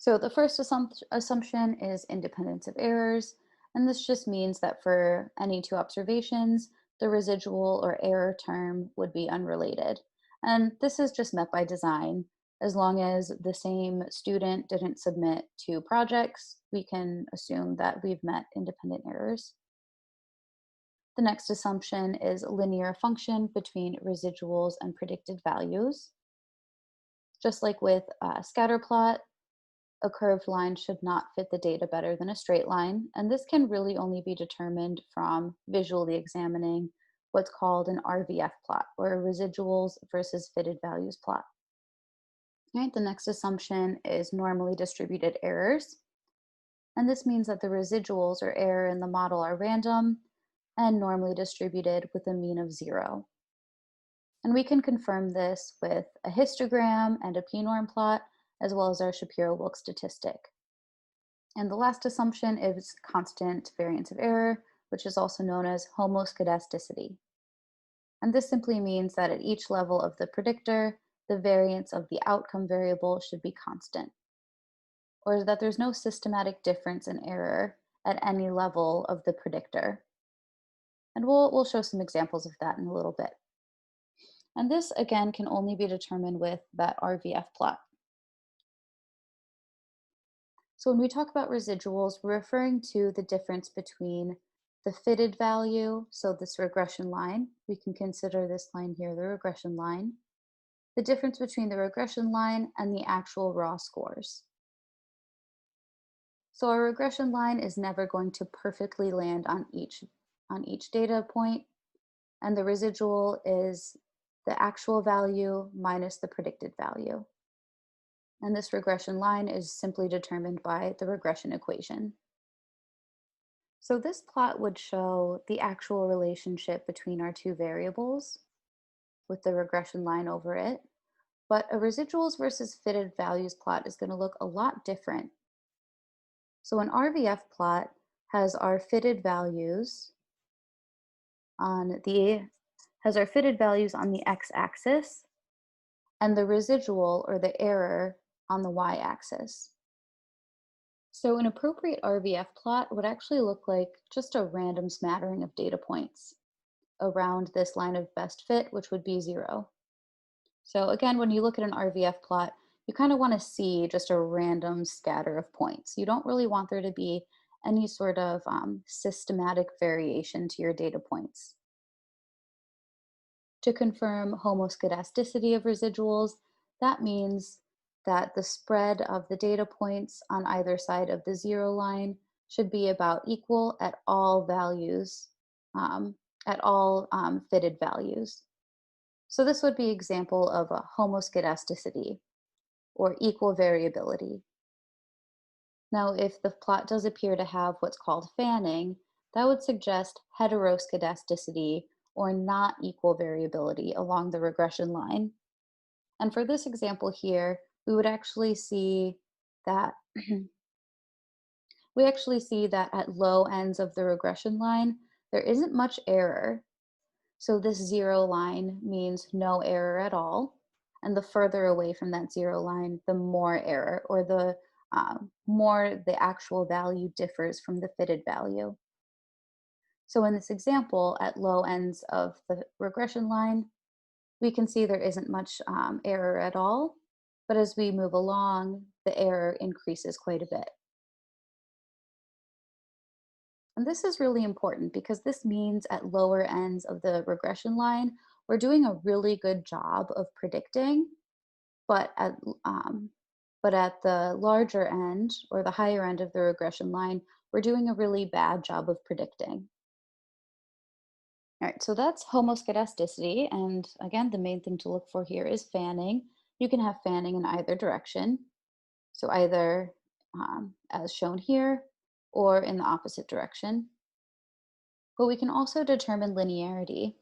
So the first assumption is independence of errors, and this just means that for any two observations, the residual or error term would be unrelated. And this is just met by design. As long as the same student didn't submit two projects, we can assume that we've met independent errors. The next assumption is linear function between residuals and predicted values. Just like with a scatter plot, a curved line should not fit the data better than a straight line, and this can really only be determined from visually examining what's called an Rvf plot, or a residuals versus fitted values plot. Right, the next assumption is normally distributed errors, and this means that the residuals or error in the model are random and normally distributed with a mean of 0. And we can confirm this with a histogram and a p-norm plot, as well as our Shapiro-Wilk statistic. And the last assumption is constant variance of error, which is also known as homoscedasticity. And this simply means that at each level of the predictor, the variance of the outcome variable should be constant, or that there's no systematic difference in error at any level of the predictor. And we'll show some examples of that in a little bit. And this, again, can only be determined with that Rvf plot. So when we talk about residuals, we're referring to the difference between the fitted value, so this regression line, we can consider this line here the regression line, the difference between the regression line and the actual raw scores. So our regression line is never going to perfectly land on each data point, and the residual is the actual value minus the predicted value. And this regression line is simply determined by the regression equation. So this plot would show the actual relationship between our two variables with the regression line over it, but a residuals versus fitted values plot is going to look a lot different. So an Rvf plot has our fitted values on the x-axis and the residual or the error on the y-axis. So an appropriate Rvf plot would actually look like just a random smattering of data points around this line of best fit, which would be 0. So again, when you look at an Rvf plot, you kind of want to see just a random scatter of points. You don't really want there to be any sort of systematic variation to your data points. To confirm homoscedasticity of residuals, that means that the spread of the data points on either side of the 0 line should be about equal at all values, fitted values. So this would be an example of a homoscedasticity or equal variability. Now, if the plot does appear to have what's called fanning, that would suggest heteroscedasticity or not equal variability along the regression line. And for this example here, we would actually see that at low ends of the regression line, there isn't much error. So this 0 line means no error at all. And the further away from that 0 line, the more error, or the more the actual value differs from the fitted value. So in this example, at low ends of the regression line, we can see there isn't much error at all, but as we move along, the error increases quite a bit. And this is really important because this means at lower ends of the regression line, we're doing a really good job of predicting, but at the larger end or the higher end of the regression line, we're doing a really bad job of predicting. All right, so that's homoscedasticity. And again, the main thing to look for here is fanning. You can have fanning in either direction. So either as shown here or in the opposite direction. But we can also determine linearity.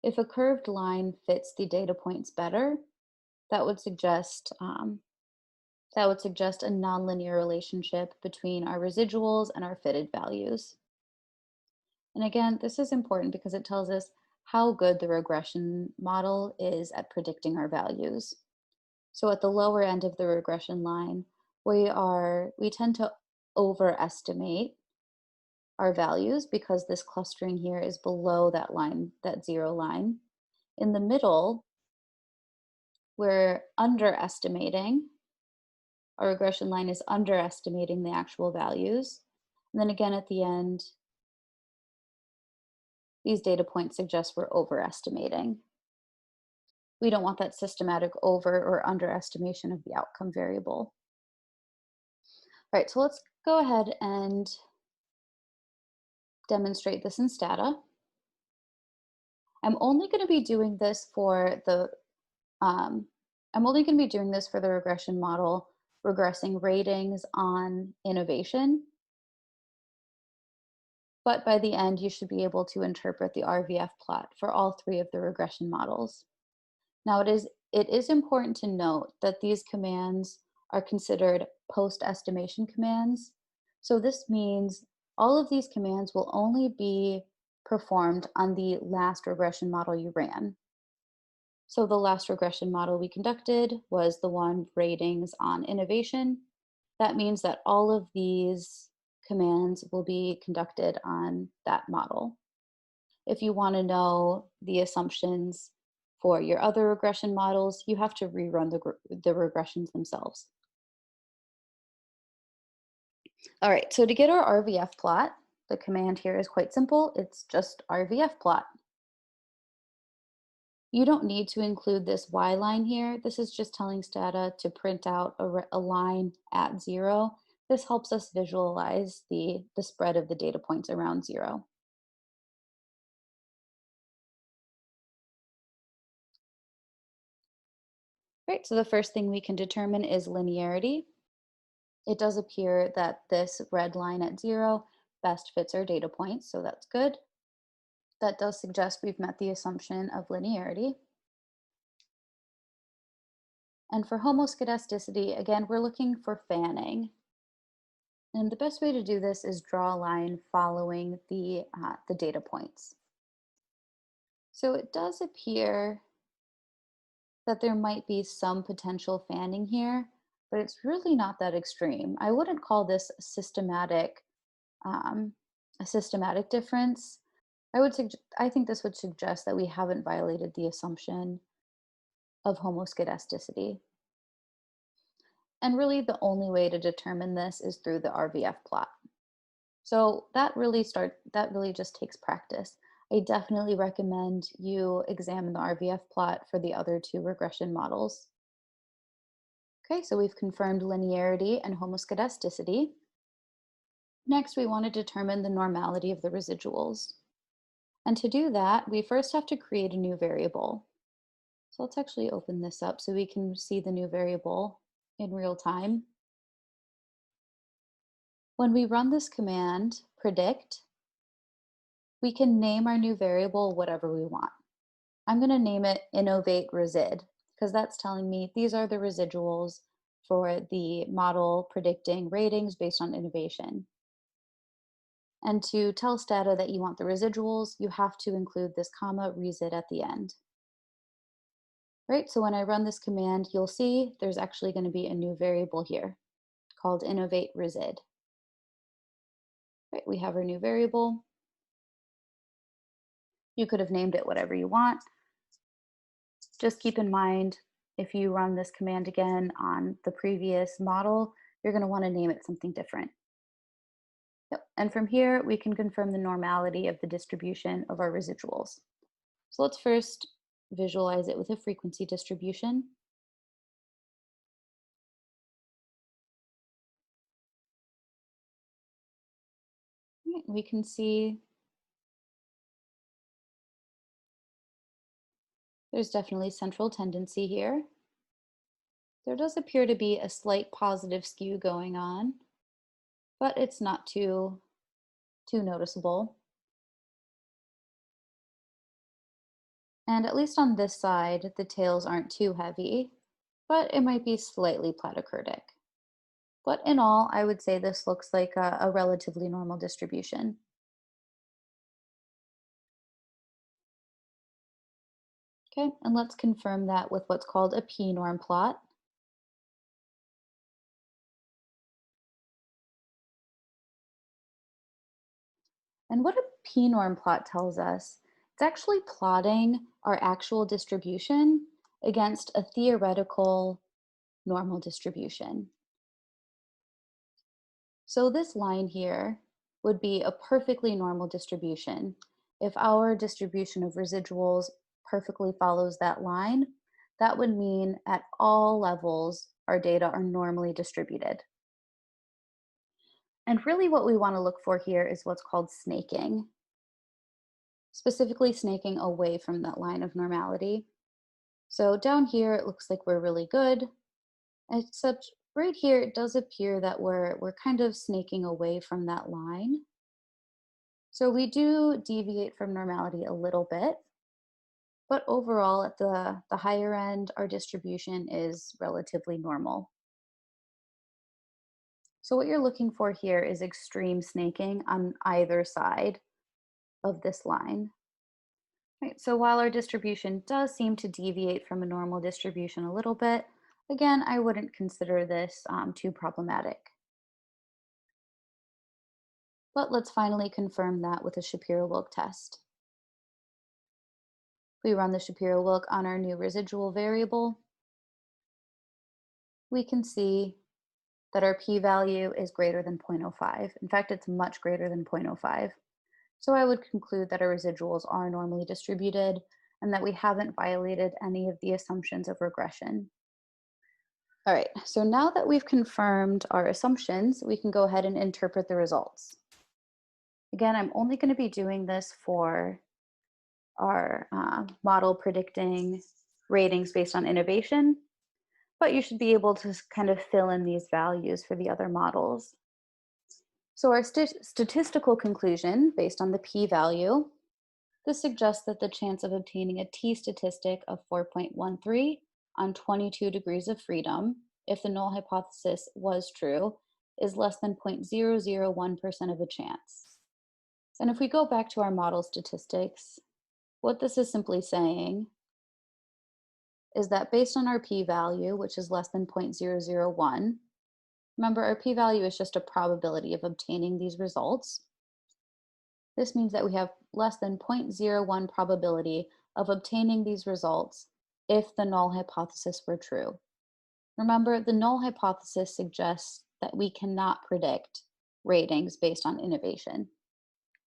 If a curved line fits the data points better, that would suggest a nonlinear relationship between our residuals and our fitted values. And again, this is important because it tells us how good the regression model is at predicting our values. So at the lower end of the regression line, we tend to overestimate our values because this clustering here is below that line, that zero line. In the middle, we're underestimating. Our regression line is underestimating the actual values. And then again at the end, these data points suggest we're overestimating. We don't want that systematic over or underestimation of the outcome variable. All right, so let's go ahead and demonstrate this in Stata. I'm only going to be doing this for the regression model regressing ratings on innovation. But by the end, you should be able to interpret the Rvf plot for all three of the regression models. Now, it is important to note that these commands are considered post-estimation commands. So this means all of these commands will only be performed on the last regression model you ran. So the last regression model we conducted was the one ratings on innovation. That means that all of these commands will be conducted on that model. If you want to know the assumptions for your other regression models, you have to rerun the regressions themselves. All right, so to get our Rvf plot, the command here is quite simple. It's just Rvf plot. You don't need to include this Y line here. This is just telling Stata to print out a line at 0. This helps us visualize the spread of the data points around 0. Right, so the first thing we can determine is linearity. It does appear that this red line at 0 best fits our data points, so that's good. That does suggest we've met the assumption of linearity. And for homoscedasticity, again, we're looking for fanning. And the best way to do this is draw a line following the data points. So it does appear that there might be some potential fanning here, but it's really not that extreme. I wouldn't call this a systematic difference. I think this would suggest that we haven't violated the assumption of homoscedasticity. And really the only way to determine this is through the Rvf plot. So that really just takes practice. I definitely recommend you examine the Rvf plot for the other two regression models. Okay, so we've confirmed linearity and homoscedasticity. Next, we want to determine the normality of the residuals. And to do that, we first have to create a new variable. So let's actually open this up so we can see the new variable in real time. When we run this command, predict, we can name our new variable whatever we want. I'm going to name it innovate resid because that's telling me these are the residuals for the model predicting ratings based on innovation. And to tell Stata that you want the residuals, you have to include this comma resid at the end. Right, so when I run this command, you'll see there's actually going to be a new variable here called innovate resid. Right, we have our new variable. You could have named it whatever you want. Just keep in mind, if you run this command again on the previous model, you're going to want to name it something different. Yep. And from here, we can confirm the normality of the distribution of our residuals. So let's first visualize it with a frequency distribution. Right, we can see there's definitely central tendency here. There does appear to be a slight positive skew going on, but it's not too noticeable. And at least on this side, the tails aren't too heavy, but it might be slightly platykurtic. But in all, I would say this looks like a relatively normal distribution. Okay, and let's confirm that with what's called a p-norm plot. And what a p-norm plot tells us, it's actually plotting our actual distribution against a theoretical normal distribution. So this line here would be a perfectly normal distribution. If our distribution of residuals perfectly follows that line, that would mean at all levels, our data are normally distributed. And really what we want to look for here is what's called snaking, specifically snaking away from that line of normality. So down here, it looks like we're really good, except right here, it does appear that we're kind of snaking away from that line. So we do deviate from normality a little bit, but overall at the higher end, our distribution is relatively normal. So what you're looking for here is extreme snaking on either side of this line. Right, so while our distribution does seem to deviate from a normal distribution a little bit, again, I wouldn't consider this too problematic. But let's finally confirm that with a Shapiro-Wilk test. We run the Shapiro-Wilk on our new residual variable. We can see that our p-value is greater than 0.05. In fact, it's much greater than 0.05. So I would conclude that our residuals are normally distributed and that we haven't violated any of the assumptions of regression. All right, so now that we've confirmed our assumptions, we can go ahead and interpret the results. Again, I'm only going to be doing this for our model predicting ratings based on innovation, but you should be able to kind of fill in these values for the other models. So our statistical conclusion based on the p-value, this suggests that the chance of obtaining a t-statistic of 4.13 on 22 degrees of freedom, if the null hypothesis was true, is less than 0.001% of a chance. And if we go back to our model statistics, what this is simply saying is that based on our p-value, which is less than 0.001, remember our p-value is just a probability of obtaining these results. This means that we have less than 0.01 probability of obtaining these results if the null hypothesis were true. Remember, the null hypothesis suggests that we cannot predict ratings based on innovation.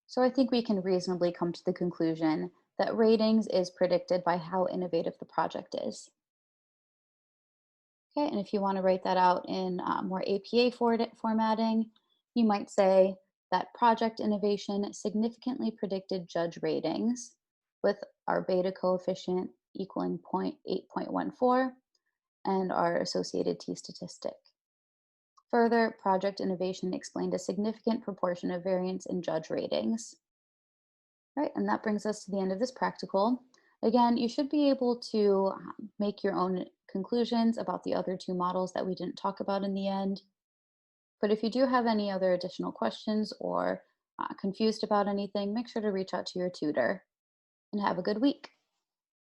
So I think we can reasonably come to the conclusion that ratings is predicted by how innovative the project is. Okay, and if you want to write that out in more APA formatting, you might say that project innovation significantly predicted judge ratings with our beta coefficient equaling 8.14 and our associated t-statistic. Further, project innovation explained a significant proportion of variance in judge ratings. Right, and that brings us to the end of this practical. Again, you should be able to make your own conclusions about the other two models that we didn't talk about in the end. But if you do have any other additional questions or confused about anything, make sure to reach out to your tutor. And have a good week.